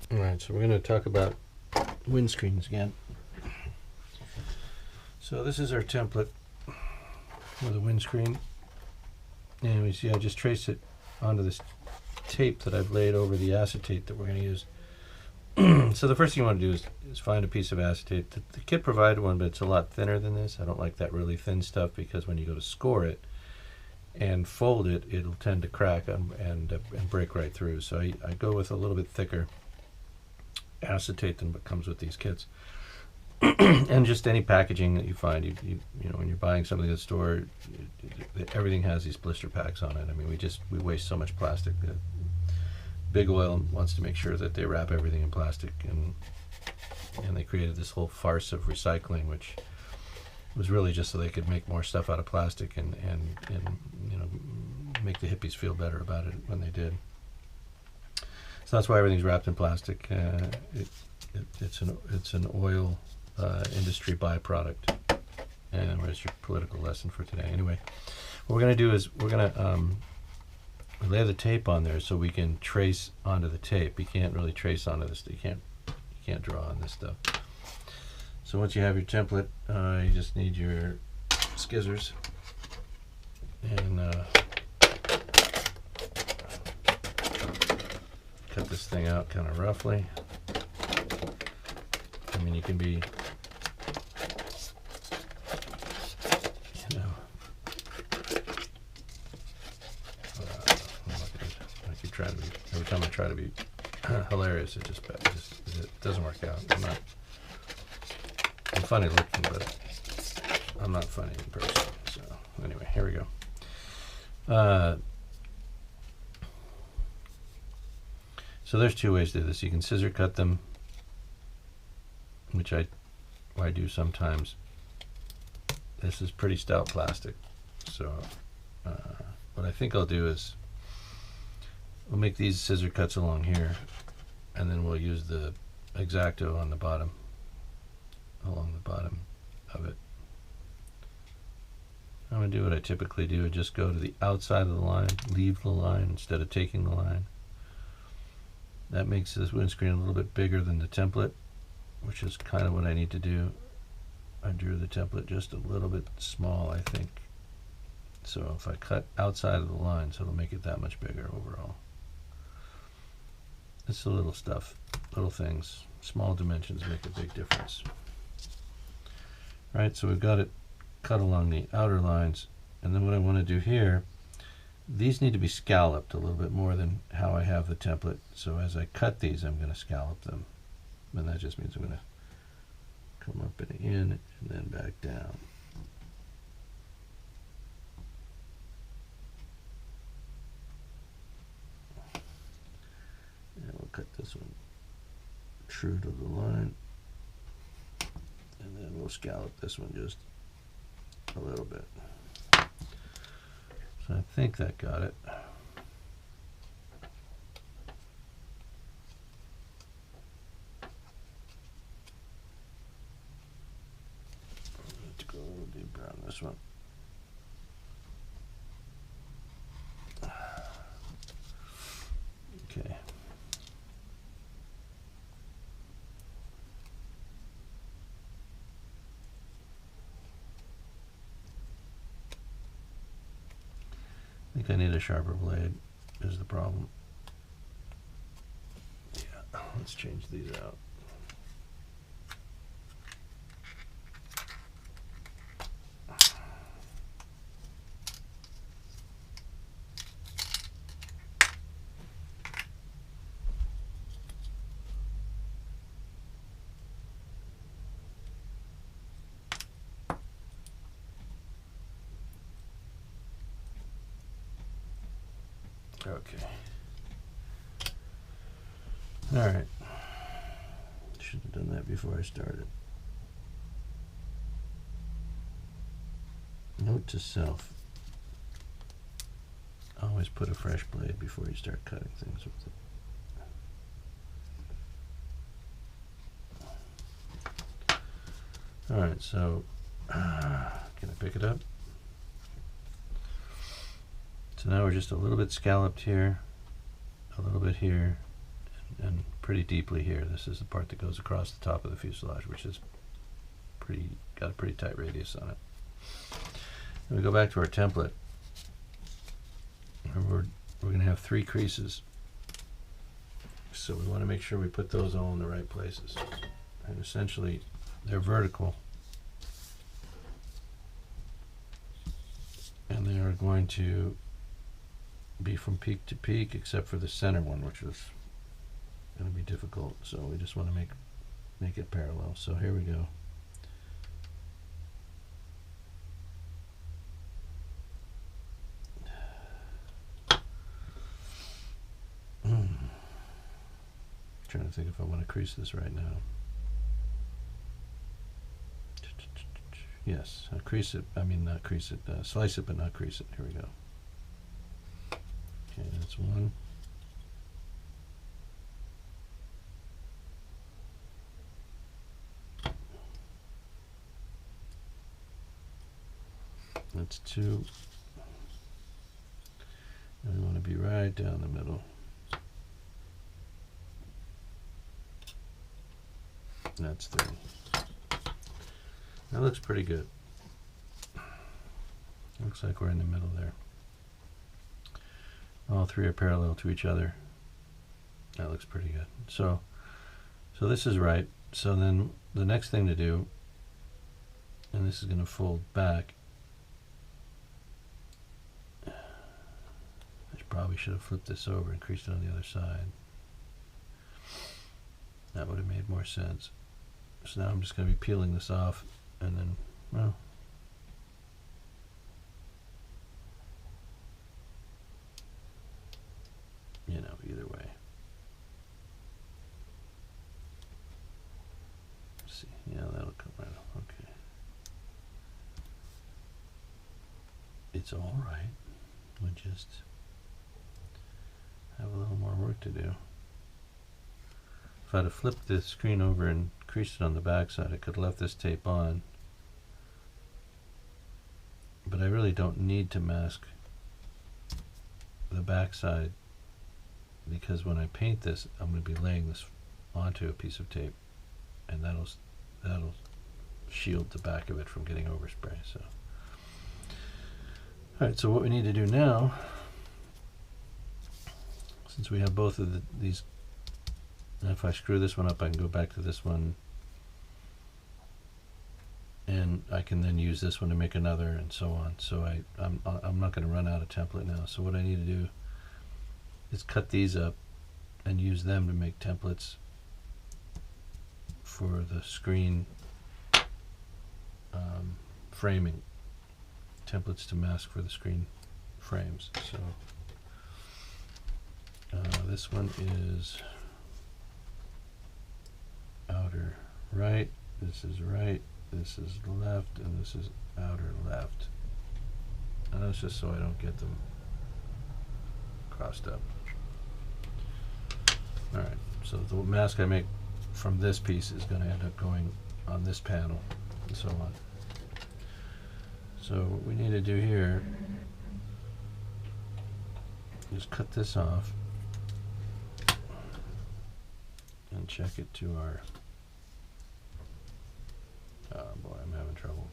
Alright, so we're going to talk about windscreens again. So this is our template with a windscreen. And we see I just traced it onto this tape that I've laid over the acetate that we're going to use. So the first thing you want to do is find a piece of acetate. The kit provided one, but it's a lot thinner than this. I don't like that really thin stuff because when you go to score it and fold it, it'll tend to crack and break right through. So I go with a little bit thicker acetate than what comes with these kits. And just any packaging that you find, you know, when you're buying something at the store, everything has these blister packs on it. I mean, we waste so much plastic. Big Oil wants to make sure that they wrap everything in plastic, and they created this whole farce of recycling, which was really just so they could make more stuff out of plastic and you know, make the hippies feel better about it when they did. So that's why everything's wrapped in plastic. It's an oil industry byproduct. And where's your political lesson for today? Anyway, what we're going to do is we're going to lay the tape on there so we can trace onto the tape. You can't really trace onto this. You can't draw on this stuff. So once you have your template, you just need your scissors and cut this thing out kind of roughly. I mean, you can be, you know, I keep trying to be, every time I try to be hilarious, it doesn't work out. I'm funny looking, but I'm not funny in person. So anyway, here we go. So there's two ways to do this. You can scissor cut them, which I do sometimes. This is pretty stout plastic, so what I think I'll do is we'll make these scissor cuts along here, and then we'll use the X-Acto on the bottom, along the bottom of it. I'm going to do what I typically do, just go to the outside of the line, leave the line instead of taking the line. That makes this windscreen a little bit bigger than the template, which is kind of what I need to do. I drew the template just a little bit small, I think. So if I cut outside of the line, so it'll make it that much bigger overall. It's the little stuff, little things. Small dimensions make a big difference. Right, so we've got it cut along the outer lines, and then what I want to do here, these need to be scalloped a little bit more than how I have the template. So as I cut these, I'm going to scallop them. And that just means I'm going to come up and in and then back down. And we'll cut this one true to the line. And then we'll scallop this one just a little bit. So I think that got it. Let's go a little deeper on this one. Okay. I think I need a sharper blade is the problem. Yeah, let's change these out. Okay. All right. Should have done that before I started. Note to self. Always put a fresh blade before you start cutting things with it. All right, so can I pick it up? So now we're just a little bit scalloped here, a little bit here, and pretty deeply here. This is the part that goes across the top of the fuselage, which is got a pretty tight radius on it. And we go back to our template, and we're going to have 3 creases. So we want to make sure we put those all in the right places. And essentially, they're vertical. And they are going to be from peak to peak, except for the center one, which was going to be difficult. So we just want to make it parallel. So here we go. Trying to think if I want to crease this right now. Yes, crease it. I mean, not crease it. Slice it, but not crease it. Here we go. Okay, that's one. That's 2. And we want to be right down the middle. That's 3. That looks pretty good. Looks like we're in the middle there. All 3 are parallel to each other. That looks pretty good. So this is right. So then the next thing to do, and this is going to fold back. I probably should have flipped this over and creased it on the other side. That would have made more sense. So now I'm just going to be peeling this off, and then, well, you know, either way. Let's see, yeah, that'll come right off. Okay. It's all right. We just have a little more work to do. If I'd have flipped the screen over and creased it on the back side, I could have left this tape on. But I really don't need to mask the back side, because when I paint this, I'm going to be laying this onto a piece of tape, and that'll shield the back of it from getting overspray. So, all right. So what we need to do now, since we have both of these. And if I screw this one up, I can go back to this one, and I can then use this one to make another, and so on. So I'm not going to run out of template now. So what I need to do is cut these up and use them to make templates for the screen framing. Templates to mask for the screen frames. So this one is outer right, this is right, this is left, and this is outer left. And that's just so I don't get them crossed up. Alright, so the mask I make from this piece is going to end up going on this panel, and so on. So what we need to do here is cut this off and check it to our, oh boy, I'm having trouble.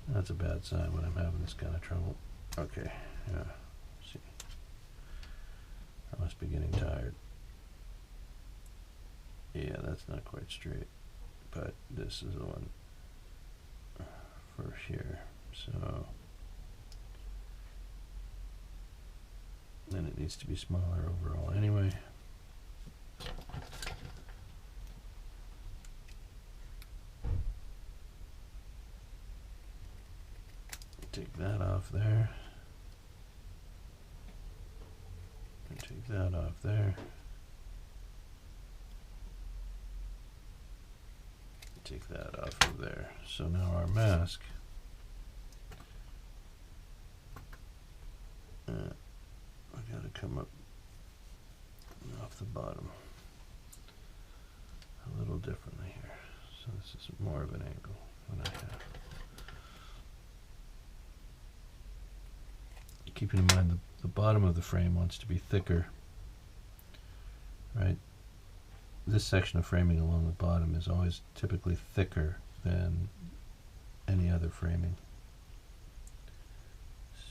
That's a bad sign when I'm having this kind of trouble. Okay, yeah, let's see. I must be getting tired. Yeah, that's not quite straight, but this is the one for here. So then it needs to be smaller overall anyway. Take that off there. And take that off there. Take that off of there. So now our mask, we got to come up off the bottom a little differently here. So this is more of an angle than I have. Keeping in mind the bottom of the frame wants to be thicker, right? this section of framing along the bottom is always typically thicker than any other framing.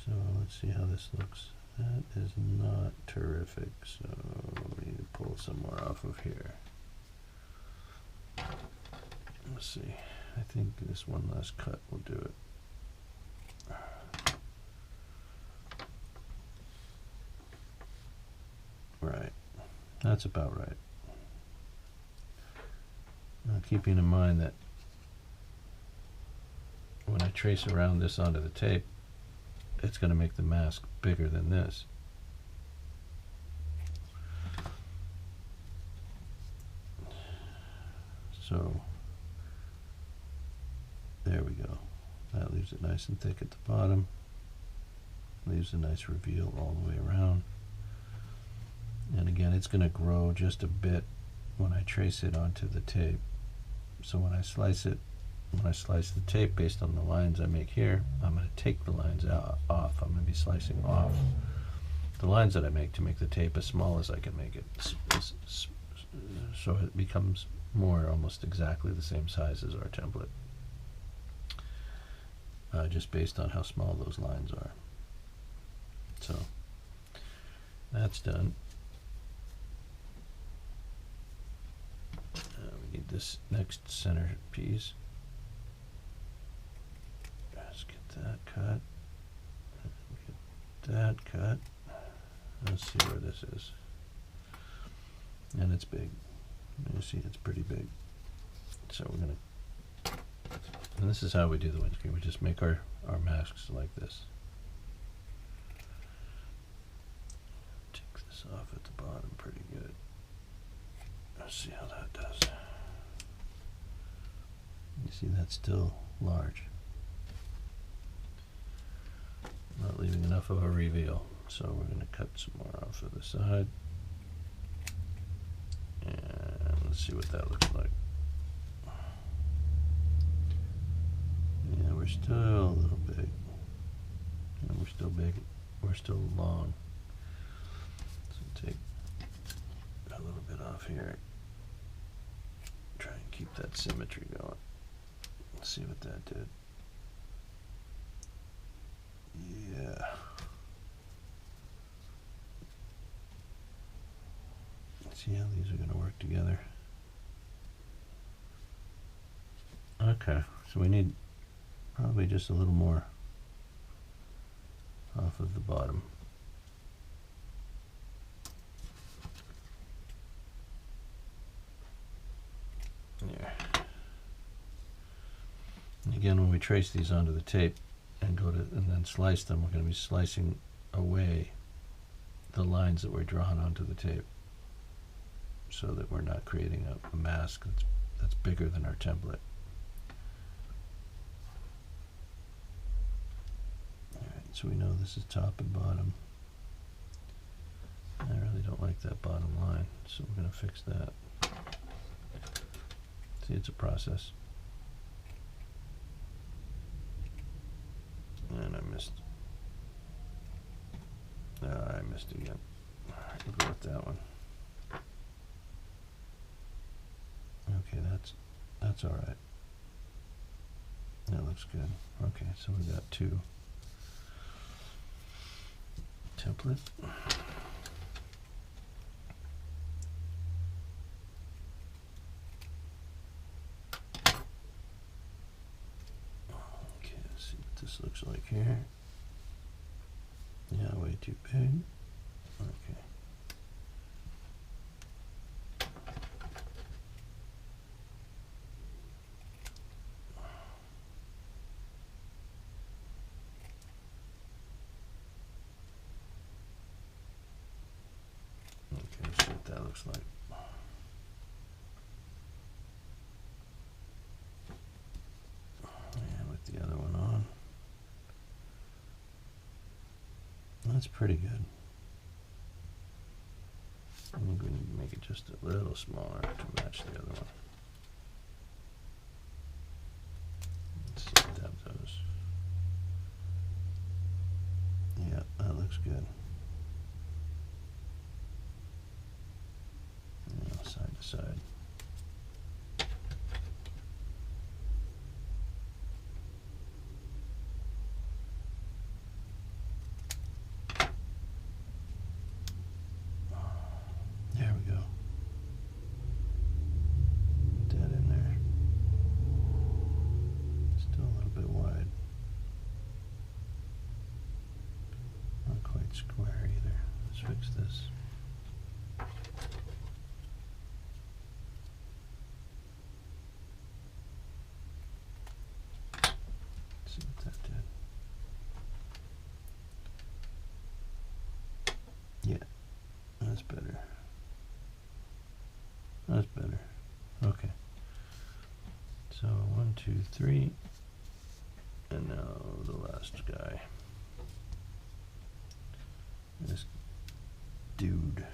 So let's see how this looks. That is not terrific, so we need to pull some more off of here. Let's see. I think this one last cut will do it. Right. That's about right. Now, keeping in mind that when I trace around this onto the tape, it's going to make the mask bigger than this. So there we go. That leaves it nice and thick at the bottom. Leaves a nice reveal all the way around. And again, it's going to grow just a bit when I trace it onto the tape. So when I slice it, when I slice the tape based on the lines I make here, I'm going to take the lines off. I'm going to be slicing off the lines that I make to make the tape as small as I can make it, so it becomes more almost exactly the same size as our template, just based on how small those lines are. So that's done. We need this next center piece. Let's get that cut. Get that cut. Let's see where this is. And it's big. You see, it's pretty big. So we're going to, and this is how we do the windscreen. We just make our masks like this. Take this off at the bottom pretty good. Let's see how that does. You see, that's still large. Not leaving enough of a reveal. So we're going to cut some more off of the side. And let's see what that looks like. Yeah, we're still a little big. And we're still big. We're still long. So take a little bit off here. Try and keep that symmetry going. Let's see what that did. Yeah. See how these are going to work together. Okay, so we need probably just a little more off of the bottom. There. And again, when we trace these onto the tape and and then slice them, we're going to be slicing away the lines that were drawn onto the tape, so that we're not creating a mask that's bigger than our template. Alright, so we know this is top and bottom. I really don't like that bottom line, so we're going to fix that. See, it's a process. And I missed. I missed again. We'll go with that one. Okay, that's all right. That looks good. Okay, so we got two template. Okay, let's see what this looks like here. Yeah, way too big. Okay. Okay, see what that looks like. And with the other one on. That's pretty good. I think we need to make it just a little smaller to match the other one. Let's see what that does. Yeah, that looks good. Yeah, side to side. fix this. See what that did. Yeah, that's better. That's better. Okay. So 1, 2, 3, and now the last guy. This dude.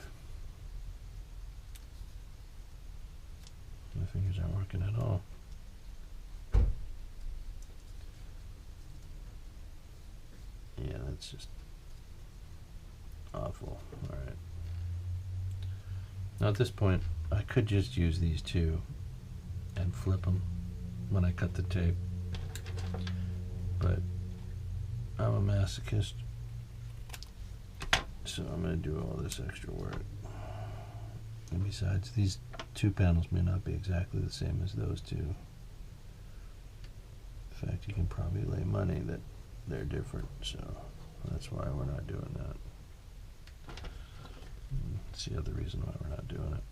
My fingers aren't working at all. Yeah, that's just awful. All right. Now at this point, I could just use these two and flip them when I cut the tape, but I'm a masochist, so I'm going to do all this extra work. And besides, these two panels may not be exactly the same as those two. In fact, you can probably lay money that they're different, so that's why we're not doing that. That's the other reason why we're not doing it.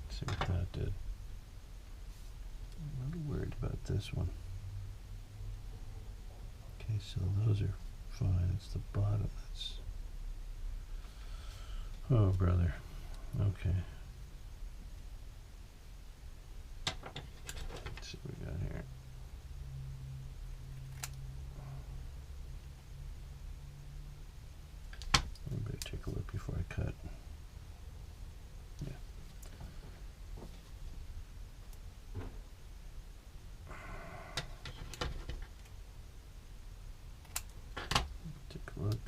Let's see what that did. I'm a little worried about this one. Okay, so those are fine. It's the bottom that's... Oh, brother. Okay. Let's see what we got here. I better take a look before I cut. Yeah. Take a look.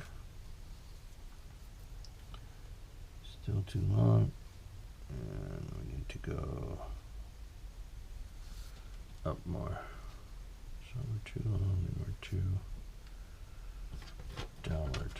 Still too long, and we need to go up more. So we're too long and we're too down